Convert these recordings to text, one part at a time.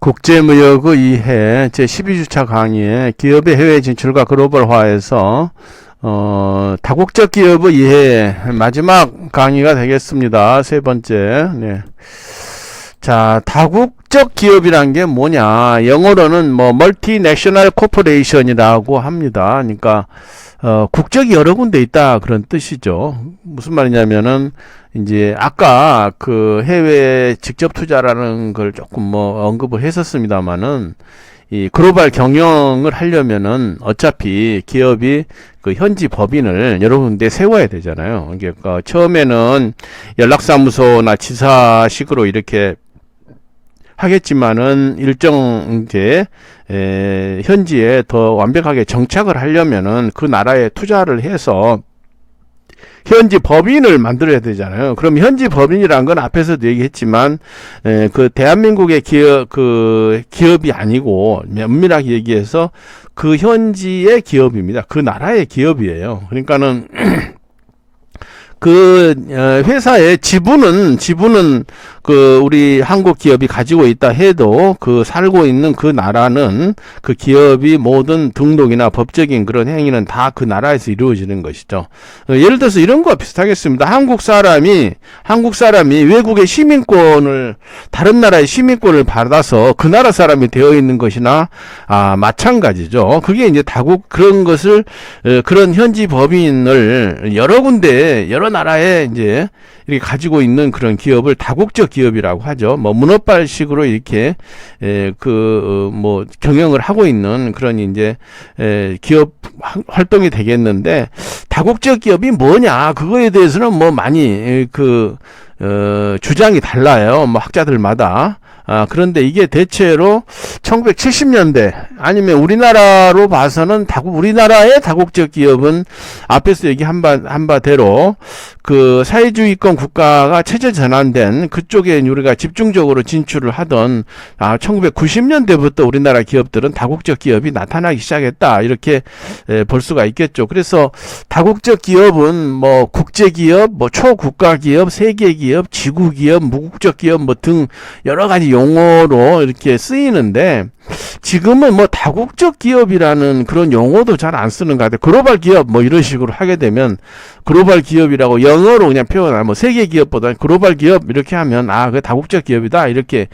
국제무역의 이해 제12주차 강의에 기업의 해외 진출과 글로벌화에서 다국적 기업의 이해 마지막 강의가 되겠습니다. 세 번째. 네. 자, 다국적 기업이란 게 뭐냐? 영어로는 멀티내셔널 코퍼레이션이라고 합니다. 그러니까 국적이 여러 군데 있다 그런 뜻이죠. 무슨 말이냐면은 이제 아까 그 해외 직접 투자라는 걸 조금 언급을 했었습니다만은 이 글로벌 경영을 하려면은 어차피 기업이 그 현지 법인을 여러 군데 세워야 되잖아요. 그러니까 처음에는 연락사무소나 지사식으로 이렇게 하겠지만은 일정 이제 현지에 더 완벽하게 정착을 하려면은 그 나라에 투자를 해서 현지 법인을 만들어야 되잖아요. 그럼 현지 법인이란 건 앞에서도 얘기했지만 그 대한민국의 기업이 아니고 면밀하게 얘기해서 그 현지의 기업입니다. 그 나라의 기업이에요. 그러니까는 그 회사의 지분은 그 우리 한국 기업이 가지고 있다 해도 그 살고 있는 그 나라는 그 기업이 모든 등록이나 법적인 그런 행위는 다 그 나라에서 이루어지는 것이죠. 예를 들어서 이런 거와 비슷하겠습니다. 한국 사람이 외국의 시민권을 다른 나라의 시민권을 받아서 그 나라 사람이 되어 있는 것이나 마찬가지죠. 그게 이제 그런 것을 그런 현지 법인을 여러 군데 여러 나라에 이제 이렇게 가지고 있는 그런 기업을 다국적 기업이라고 하죠. 문어발식으로 이렇게 경영을 하고 있는 그런 이제 기업 활동이 되겠는데, 다국적 기업이 뭐냐 그거에 대해서는 많이 주장이 달라요. 학자들마다. 그런데 이게 대체로 1970년대 아니면 우리나라로 봐서는 우리나라의 다국적 기업은 앞에서 얘기한 바대로 그 사회주의권 국가가 체제 전환된 그쪽에 우리가 집중적으로 진출을 하던 1990년대부터 우리나라 기업들은 다국적 기업이 나타나기 시작했다, 이렇게 볼 수가 있겠죠. 그래서 다국적 기업은 국제기업, 초국가기업, 세계기업, 지구기업, 무국적 기업 등 여러 가지 용어로 이렇게 쓰이는데, 지금은 다국적 기업이라는 그런 용어도 잘 안 쓰는 것 같아요. 글로벌 기업 이런 식으로 하게 되면 글로벌 기업이라고 영어로 그냥 표현하면 세계 기업보다 글로벌 기업 이렇게 하면 그 다국적 기업이다, 이렇게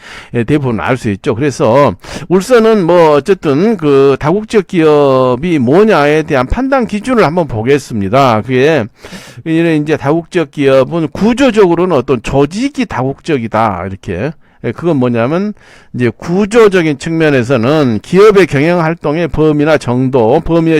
대부분 알 수 있죠. 그래서 울선은 어쨌든 그 다국적 기업이 뭐냐에 대한 판단 기준을 한번 보겠습니다. 그게 이제 다국적 기업은 구조적으로는 어떤 조직이 다국적이다, 이렇게. 그건 뭐냐면 이제 구조적인 측면에서는 기업의 경영 활동의 범위의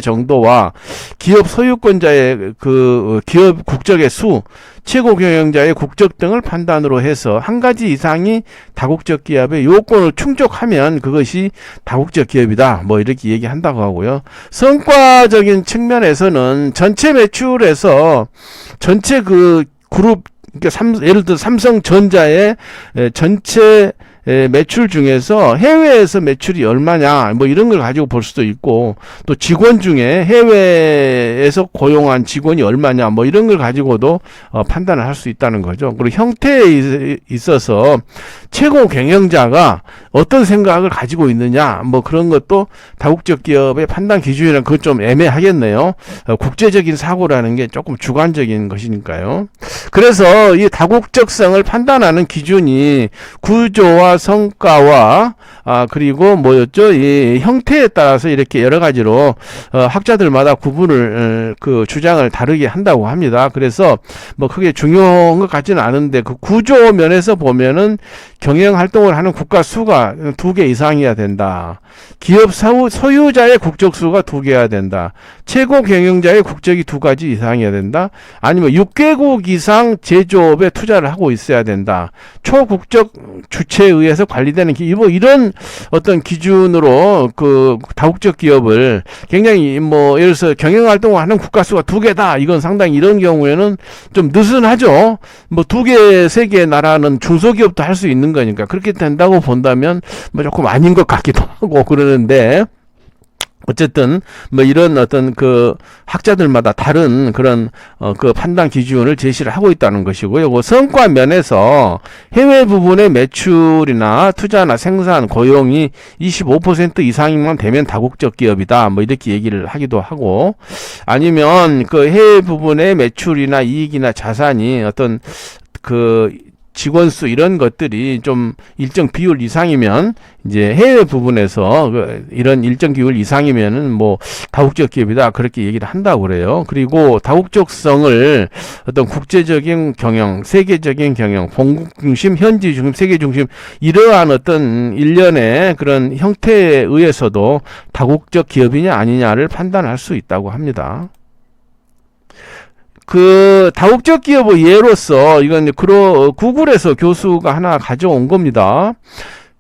정도와 기업 소유권자의 그 기업 국적의 수, 최고 경영자의 국적 등을 판단으로 해서 한 가지 이상이 다국적 기업의 요건을 충족하면 그것이 다국적 기업이다, 이렇게 얘기한다고 하고요. 성과적인 측면에서는 전체 매출에서 전체 그 그룹, 그러니까 예를 들어 삼성전자의 전체 매출 중에서 해외에서 매출이 얼마냐, 이런 걸 가지고 볼 수도 있고, 또 직원 중에 해외에서 고용한 직원이 얼마냐, 이런 걸 가지고도 판단을 할 수 있다는 거죠. 그리고 형태에 있어서 최고 경영자가 어떤 생각을 가지고 있느냐, 그런 것도 다국적 기업의 판단 기준이랑 그건 좀 애매하겠네요. 국제적인 사고라는 게 조금 주관적인 것이니까요. 그래서 이 다국적성을 판단하는 기준이 구조와 성과와 그리고 이 형태에 따라서 이렇게 여러 가지로 학자들마다 구분을 주장을 다르게 한다고 합니다. 그래서 크게 중요한 것 같지는 않은데, 그 구조 면에서 보면은 경영 활동을 하는 국가 수가 2개 이상이어야 된다. 기업 소유자의 국적 수가 2개여야 된다. 최고 경영자의 국적이 2가지 이상이어야 된다. 아니면 6개국 이상 제조업에 투자를 하고 있어야 된다. 초국적 주체에 의해서 관리되는 이런 어떤 기준으로 그 다국적 기업을 굉장히 예를 들어서 경영 활동을 하는 국가 수가 2개다. 이건 상당히 이런 경우에는 좀 느슨하죠. 2개, 3개 나라는 중소기업도 할 수 있는 거니까 그렇게 된다고 본다면 조금 아닌 것 같기도 하고 그러는데, 어쨌든 뭐 이런 어떤 그 학자들마다 다른 그런 그 판단 기준을 제시를 하고 있다는 것이고요. 요거 성과 면에서 해외 부분의 매출이나 투자나 생산, 고용이 25% 이상만 되면 다국적 기업이다. 뭐 이렇게 얘기를 하기도 하고, 아니면 그 해외 부분의 매출이나 이익이나 자산이 어떤 그 직원 수 이런 것들이 좀 일정 비율 이상이면 이제 해외 부분에서 이런 일정 비율 이상이면은 뭐 다국적 기업이다 그렇게 얘기를 한다고 그래요. 그리고 다국적성을 어떤 국제적인 경영, 세계적인 경영, 본국 중심, 현지 중심, 세계 중심 이러한 어떤 일련의 그런 형태에 의해서도 다국적 기업이냐 아니냐를 판단할 수 있다고 합니다. 그 다국적 기업의 예로서 이건 구글에서 교수가 하나 가져온 겁니다.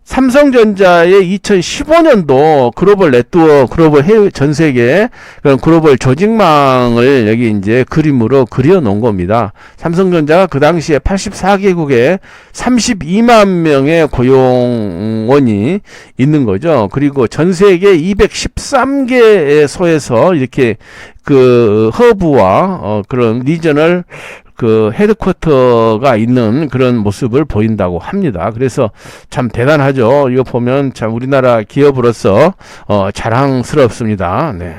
삼성전자의 2015년도 글로벌 네트워크, 글로벌 해외 전 세계 그런 글로벌 조직망을 여기 이제 그림으로 그려 놓은 겁니다. 삼성전자가 그 당시에 84개국에 32만 명의 고용원이 있는 거죠. 그리고 전 세계 213개소에서 이렇게 그 허브와 그런 리저널 그 헤드쿼터가 있는 그런 모습을 보인다고 합니다. 그래서 참 대단하죠. 이거 보면 참 우리나라 기업으로서 자랑스럽습니다. 네.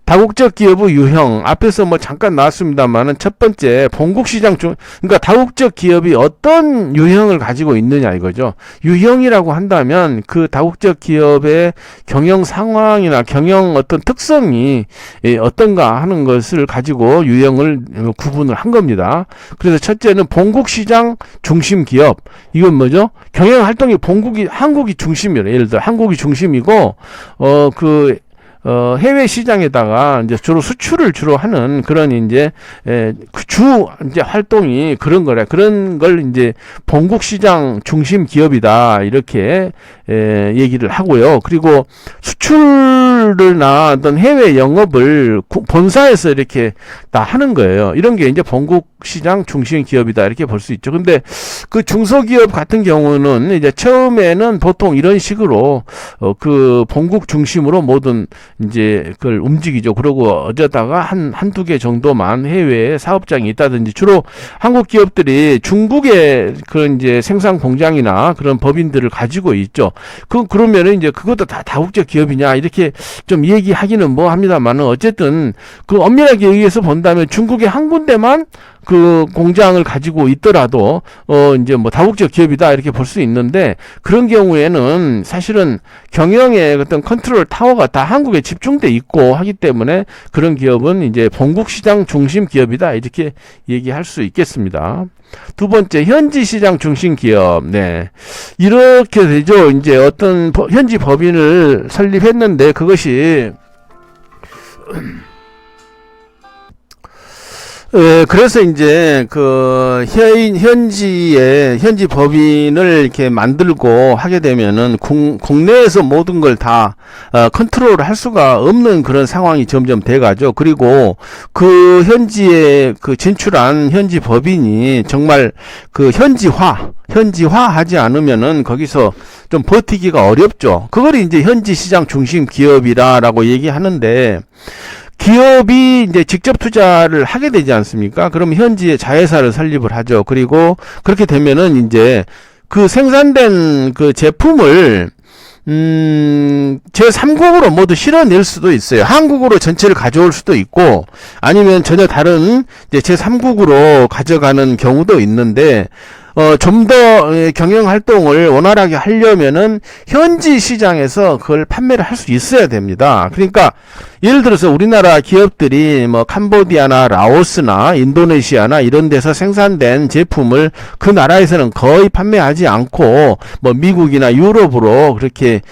다국적 기업의 유형 앞에서 뭐 잠깐 나왔습니다만은 첫 번째 본국 시장 중 그러니까 다국적 기업이 어떤 유형을 가지고 있느냐 이거죠. 유형이라고 한다면 그 다국적 기업의 경영 상황이나 경영 어떤 특성이 어떤가 하는 것을 가지고 유형을 구분을 한 겁니다. 그래서 첫째는 본국 시장 중심 기업. 이건 뭐죠? 경영 활동이 한국이 중심이에요. 예를 들어 한국이 중심이고 해외 시장에다가 이제 주로 수출을 주로 하는 그런 이제 이제 활동이 그런 거래. 그런 걸 이제 본국 시장 중심 기업이다. 이렇게 얘기를 하고요. 그리고 수출을나 어떤 해외 영업을 본사에서 이렇게 다 하는 거예요. 이런 게 이제 본국 시장 중심 기업이다. 이렇게 볼 수 있죠. 근데 그 중소기업 같은 경우는 이제 처음에는 보통 이런 식으로 그 본국 중심으로 모든 이제 그걸 움직이죠. 그러고 어쩌다가 한두 개 정도만 해외에 사업장이 있다든지 주로 한국 기업들이 중국에 그런 이제 생산 공장이나 그런 법인들을 가지고 있죠. 그러면은 이제 그것도 다 다국적 기업이냐 이렇게 좀 얘기하기는 뭐 합니다만은 어쨌든 그 엄밀하게 얘기해서 본다면 중국에 한 군데만 그 공장을 가지고 있더라도 이제 뭐 다국적 기업이다 이렇게 볼 수 있는데 그런 경우에는 사실은 경영의 어떤 컨트롤 타워가 다 한국에 집중돼 있고 하기 때문에 그런 기업은 이제 본국 시장 중심 기업이다 이렇게 얘기할 수 있겠습니다. 두 번째, 현지 시장 중심 기업. 네. 이렇게 되죠. 이제 어떤 현지 법인을 설립했는데 그것이 그래서 이제 현지 법인을 이렇게 만들고 하게 되면은 국내에서 모든 걸 다 컨트롤 할 수가 없는 그런 상황이 점점 돼가죠. 그리고 그 현지에 진출한 현지 법인이 정말 그 현지화하지 않으면은 거기서 좀 버티기가 어렵죠. 그걸 이제 현지 시장 중심 기업이라고 얘기하는데, 기업이 이제 직접 투자를 하게 되지 않습니까? 그러면 현지에 자회사를 설립을 하죠. 그리고 그렇게 되면은 이제 그 생산된 그 제품을 제3국으로 모두 실어낼 수도 있어요. 한국으로 전체를 가져올 수도 있고, 아니면 전혀 다른 이제 제3국으로 가져가는 경우도 있는데, 좀 더 경영 활동을 원활하게 하려면은 현지 시장에서 그걸 판매를 할 수 있어야 됩니다. 그러니까 예를 들어서 우리나라 기업들이 뭐 캄보디아나 라오스나 인도네시아나 이런 데서 생산된 제품을 그 나라에서는 거의 판매하지 않고 뭐 미국이나 유럽으로 그렇게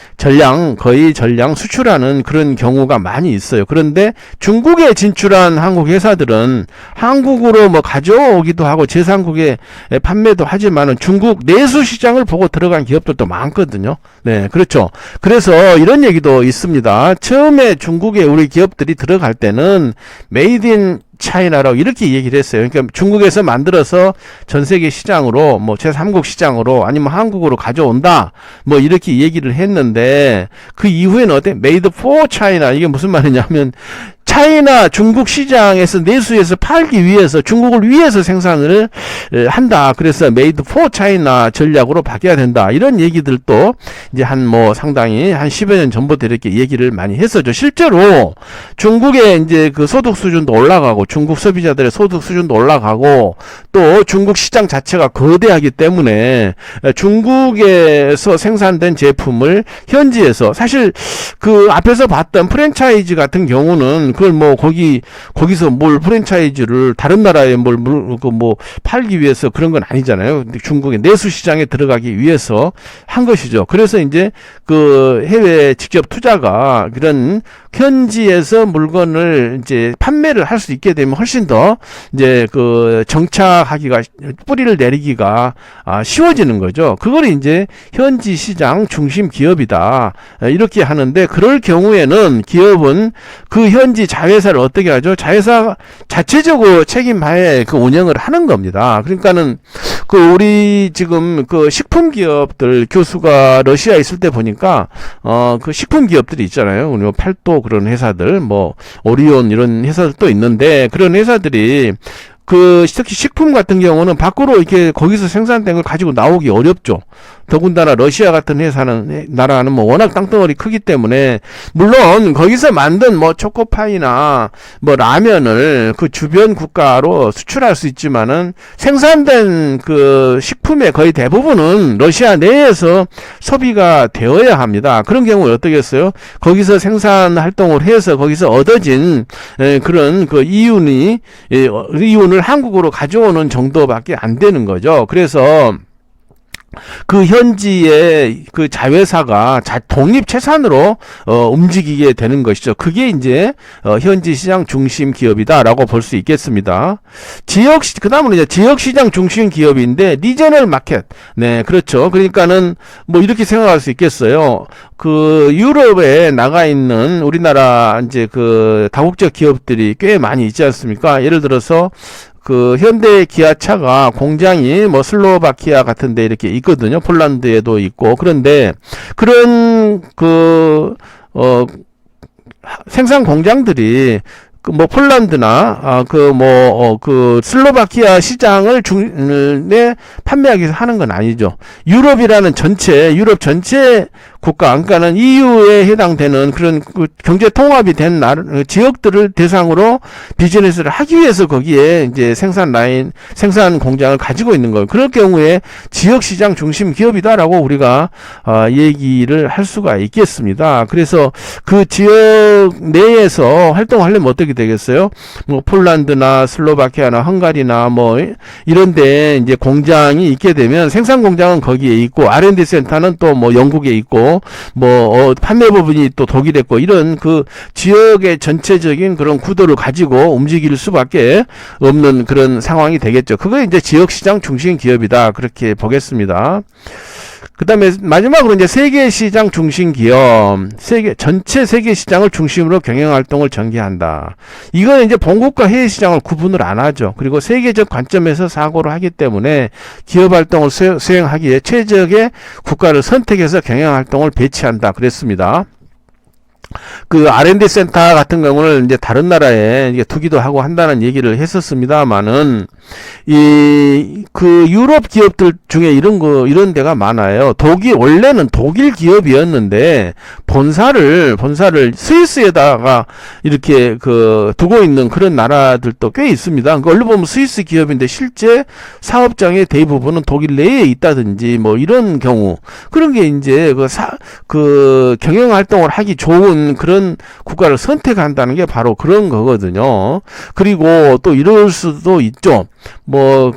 거의 전량 수출하는 그런 경우가 많이 있어요. 그런데 중국에 진출한 한국 회사들은 한국으로 뭐 가져오기도 하고 제3국에 판매도 하지만은 중국 내수 시장을 보고 들어간 기업들도 많거든요. 네, 그렇죠. 그래서 이런 얘기도 있습니다. 처음에 중국에 우리 기업들이 들어갈 때는 메이드 인 차이나라고 이렇게 얘기를 했어요. 그러니까 중국에서 만들어서 전 세계 시장으로 뭐 제3국 시장으로 아니면 한국으로 가져온다. 뭐 이렇게 얘기를 했는데 그 이후에는 어때? Made for China. 이게 무슨 말이냐면 차이나 중국 시장에서 내수해서 팔기 위해서 중국을 위해서 생산을 한다. 그래서 Made for China 전략으로 바뀌어야 된다. 이런 얘기들도 이제 한 뭐 상당히 한 10여 년 전부터 이렇게 얘기를 많이 했었죠. 실제로 중국의 이제 그 소득 수준도 올라가고 중국 소비자들의 소득 수준도 올라가고 또 중국 시장 자체가 거대하기 때문에 중국에서 생산된 제품을 현지에서 사실 그 앞에서 봤던 프랜차이즈 같은 경우는 그걸 뭐 거기서 뭘 프랜차이즈를 다른 나라에 뭐 팔기 위해서 그런 건 아니잖아요. 중국의 내수 시장에 들어가기 위해서 한 것이죠. 그래서 이제 그 해외 직접 투자가 그런 현지에서 물건을 이제 판매를 할 수 있게 되면 훨씬 더 이제 그 정착하기가 뿌리를 내리기가 쉬워지는 거죠. 그걸 이제 현지 시장 중심 기업이다. 이렇게 하는데 그럴 경우에는 기업은 그 현지 자회사를 어떻게 하죠? 자회사 자체적으로 책임하에 그 운영을 하는 겁니다. 그러니까는 그 우리 지금 그 식품 기업들 교수가 러시아에 있을 때 보니까 그 식품 기업들이 있잖아요. 우리 팔도 그런 회사들 뭐 오리온 이런 회사들도 있는데 그런 회사들이 그 특히 식품 같은 경우는 밖으로 이렇게 거기서 생산된 걸 가지고 나오기 어렵죠. 더군다나 러시아 같은 나라는 뭐 워낙 땅덩어리 크기 때문에 물론 거기서 만든 뭐 초코파이나 뭐 라면을 그 주변 국가로 수출할 수 있지만은 생산된 그 식품의 거의 대부분은 러시아 내에서 소비가 되어야 합니다. 그런 경우는 어떻겠어요? 거기서 생산 활동을 해서 거기서 얻어진 그런 그 이윤을 한국으로 가져오는 정도밖에 안 되는 거죠. 그래서 그 현지의 그 자회사가 독립채산으로 움직이게 되는 것이죠. 그게 이제 현지 시장 중심 기업이다라고 볼 수 있겠습니다. 그다음은 이제 지역 시장 중심 기업인데 리저널 마켓. 네, 그렇죠. 그러니까는 뭐 이렇게 생각할 수 있겠어요. 그 유럽에 나가 있는 우리나라 이제 그 다국적 기업들이 꽤 많이 있지 않습니까? 예를 들어서 그 현대 기아차가 공장이 뭐 슬로바키아 같은 데 이렇게 있거든요. 폴란드에도 있고. 그런데 그런 생산 공장들이 뭐 폴란드나 그 슬로바키아 시장을 판매하기 위해서 하는 건 아니죠. 유럽 전체 국가, 그러니까는 EU에 해당되는 그런 그 경제 통합이 된 지역들을 대상으로 비즈니스를 하기 위해서 거기에 이제 생산 공장을 가지고 있는 거예요. 그럴 경우에 지역 시장 중심 기업이다라고 우리가 얘기를 할 수가 있겠습니다. 그래서 그 지역 내에서 활동하려면 어떻게 되겠어요? 뭐 폴란드나 슬로바키아나 헝가리나 뭐 이런데 이제 공장이 있게 되면 생산 공장은 거기에 있고 R&D 센터는 또 뭐 영국에 있고 판매 부분이 또 독일에 있고 이런 그 지역의 전체적인 그런 구도를 가지고 움직일 수밖에 없는 그런 상황이 되겠죠. 그거 이제 지역 시장 중심 기업이다. 그렇게 보겠습니다. 그 다음에 마지막으로 이제 세계 시장 중심 기업, 전체 세계 시장을 중심으로 경영 활동을 전개한다. 이건 이제 본국과 해외 시장을 구분을 안 하죠. 그리고 세계적 관점에서 사고를 하기 때문에 기업 활동을 수행하기에 최적의 국가를 선택해서 경영 활동을 배치한다. 그랬습니다. 그 R&D 센터 같은 경우는 이제 다른 나라에 이게 두기도 하고 한다는 얘기를 했었습니다만은 그 유럽 기업들 중에 이런 데가 많아요. 원래는 독일 기업이었는데 본사를 스위스에다가 이렇게 두고 있는 그런 나라들도 꽤 있습니다. 얼른 보면 스위스 기업인데 실제 사업장의 대부분은 독일 내에 있다든지 뭐 이런 경우, 그런 게 이제 그 경영 활동을 하기 좋은 그런 국가를 선택한다는 게 바로 그런 거거든요. 그리고 또 이럴 수도 있죠.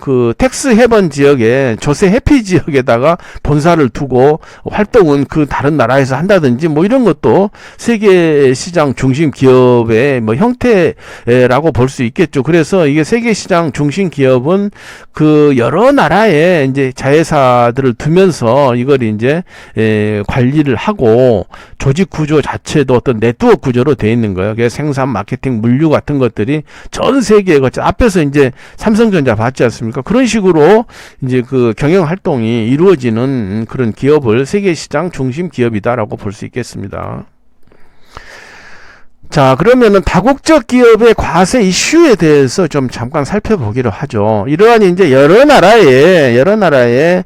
그 텍스 헤븐 지역에 조세 해피 지역에다가 본사를 두고 활동은 그 다른 나라에서 한다든지 뭐 이런 것도 세계 시장 중심 기업의 형태라고 볼 수 있겠죠. 그래서 이게 세계 시장 중심 기업은 그 여러 나라에 이제 자회사들을 두면서 이걸 이제 관리를 하고 조직 구조 자체도 세계에도 어떤 네트워크 구조로 돼 있는 거예요. 그래서 생산, 마케팅, 물류 같은 것들이 전 세계에 거쳐 앞에서 이제 삼성전자 봤지 않습니까? 그런 식으로 이제 그 경영 활동이 이루어지는 그런 기업을 세계 시장 중심 기업이다라고 볼 수 있겠습니다. 자, 그러면은 다국적 기업의 과세 이슈에 대해서 좀 잠깐 살펴보기로 하죠. 이러한 이제 여러 나라의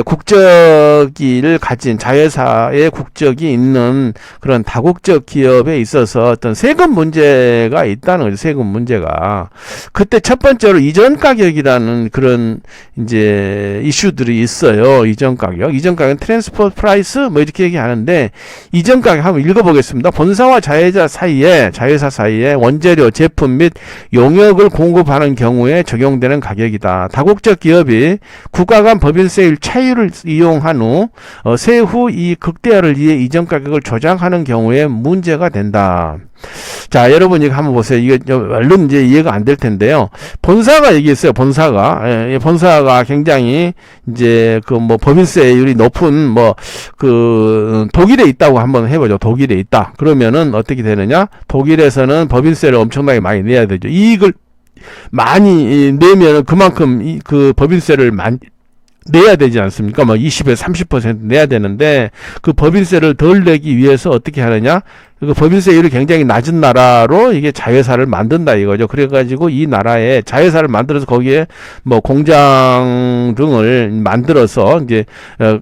국적을 가진 자회사의 국적이 있는 그런 다국적 기업에 있어서 어떤 세금 문제가 있다는 거죠. 세금 문제가. 그때 첫 번째로 이전 가격이라는 그런 이제 이슈들이 있어요. 이전 가격은 트랜스퍼 프라이스 뭐 이렇게 얘기하는데, 이전 가격 한번 읽어보겠습니다. 본사와 자회사 사이에 원재료, 제품 및 용역을 공급하는 경우에 적용되는 가격이다. 다국적 기업이 국가 간 법인세율 차이를 이용한 후 세후 이 극대화를 위해 이전 가격을 조정하는 경우에 문제가 된다. 자, 여러분 이거 한번 보세요. 이게 얼른 이제 이해가 안 될 텐데요. 본사가 얘기했어요. 본사가 굉장히 이제 그 뭐 법인세율이 높은 뭐 그 독일에 있다고 한번 해보죠. 독일에 있다. 그러면은 어떻게 되느냐? 독일에서는 법인세를 엄청나게 많이 내야 되죠. 이익을 많이 내면 그만큼 그 법인세를 많이 내야 되지 않습니까? 뭐 20에서 30% 내야 되는데, 그 법인세를 덜 내기 위해서 어떻게 하느냐? 그 법인세율이 굉장히 낮은 나라로 이게 자회사를 만든다 이거죠. 그래가지고 이 나라에 자회사를 만들어서 거기에 뭐 공장 등을 만들어서 이제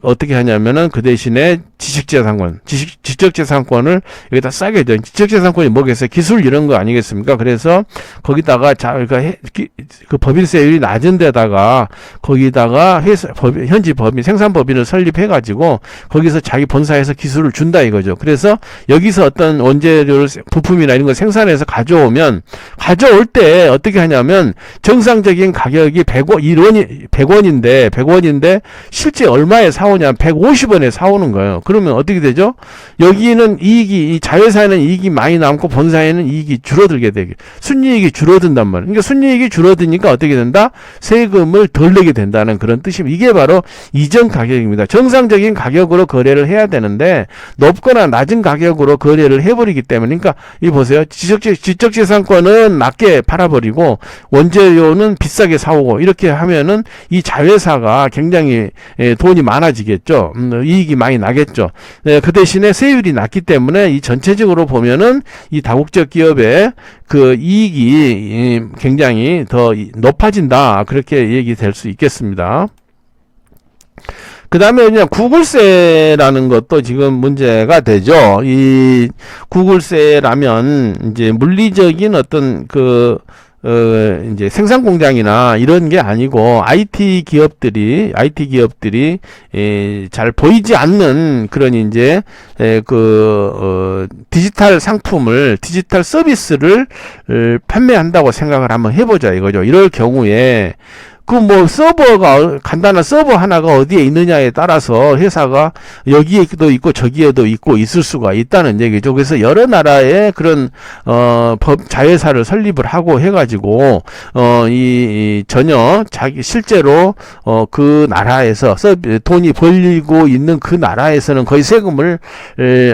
어떻게 하냐면은 그 대신에 지적재산권을 여기다 싸게 줘. 지적재산권이 뭐겠어요? 기술 이런 거 아니겠습니까? 그래서 거기다가 그 법인세율이 낮은 데다가 거기다가 현지 법인, 생산법인을 설립해가지고 거기서 자기 본사에서 기술을 준다 이거죠. 그래서 여기서 어떤 원재료를, 부품이나 이런 걸 생산해서 가져올 때 어떻게 하냐면 정상적인 가격이 100원인데 실제 얼마에 사오냐? 150원에 사오는 거예요. 그러면 어떻게 되죠? 여기는 이 자회사에는 이익이 많이 남고 본사에는 이익이 줄어들게 되게, 순이익이 줄어든단 말이에요. 그러니까 순이익이 줄어드니까 어떻게 된다? 세금을 덜 내게 된다는 그런 뜻입니다. 이게 바로 이전 가격입니다. 정상적인 가격으로 거래를 해야 되는데 높거나 낮은 가격으로 거래를 해버리기 때문에, 그러니까 이 보세요. 지적재산권은 낮게 팔아버리고 원재료는 비싸게 사오고 이렇게 하면은 이 자회사가 굉장히 돈이 많아지겠죠. 이익이 많이 나겠죠. 그 대신에 세율이 낮기 때문에 이 전체적으로 보면은 이 다국적 기업의 그 이익이 굉장히 더 높아진다. 그렇게 얘기될 수 있겠습니다. 그 다음에 그냥 구글세라는 것도 지금 문제가 되죠. 이 구글세라면 이제 물리적인 어떤 이제 생산 공장이나 이런 게 아니고 IT 기업들이 잘 보이지 않는 그런 이제 디지털 서비스를 판매한다고 생각을 한번 해보자 이거죠. 이럴 경우에 간단한 서버 하나가 어디에 있느냐에 따라서 회사가 여기에도 있고 저기에도 있고 있을 수가 있다는 얘기죠. 그래서 여러 나라의 그런, 자회사를 설립을 하고 해가지고, 전혀 실제로, 그 나라에서 돈이 벌리고 있는 그 나라에서는 거의 세금을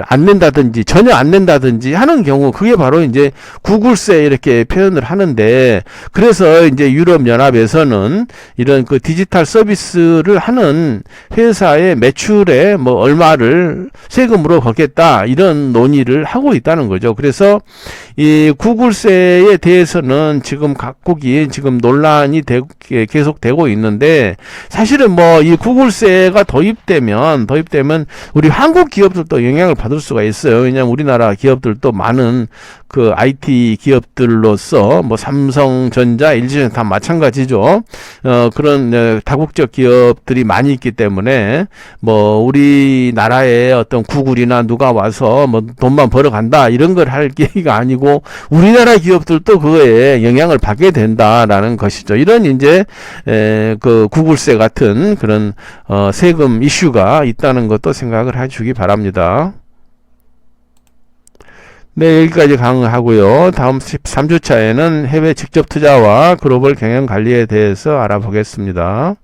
안 낸다든지, 전혀 안 낸다든지 하는 경우, 그게 바로 이제 구글세 이렇게 표현을 하는데, 그래서 이제 유럽연합에서는 이런 그 디지털 서비스를 하는 회사의 매출에 뭐 얼마를 세금으로 걷겠다 이런 논의를 하고 있다는 거죠. 그래서 이 구글세에 대해서는 지금 각국이 지금 논란이 계속되고 있는데, 사실은 뭐 이 구글세가 도입되면 우리 한국 기업들도 영향을 받을 수가 있어요. 왜냐하면 우리나라 기업들도 많은 그 IT 기업들로서 뭐 삼성전자, LG전자 다 마찬가지죠. 그런 다국적 기업들이 많이 있기 때문에 뭐 우리나라에 어떤 구글이나 누가 와서 뭐 돈만 벌어간다 이런 걸 할 얘기가 아니고 우리나라 기업들도 그거에 영향을 받게 된다라는 것이죠. 이런 이제 그 구글세 같은 그런 세금 이슈가 있다는 것도 생각을 해주기 바랍니다. 네, 여기까지 강의하고요. 다음 13주차에는 해외 직접 투자와 글로벌 경영 관리에 대해서 알아보겠습니다.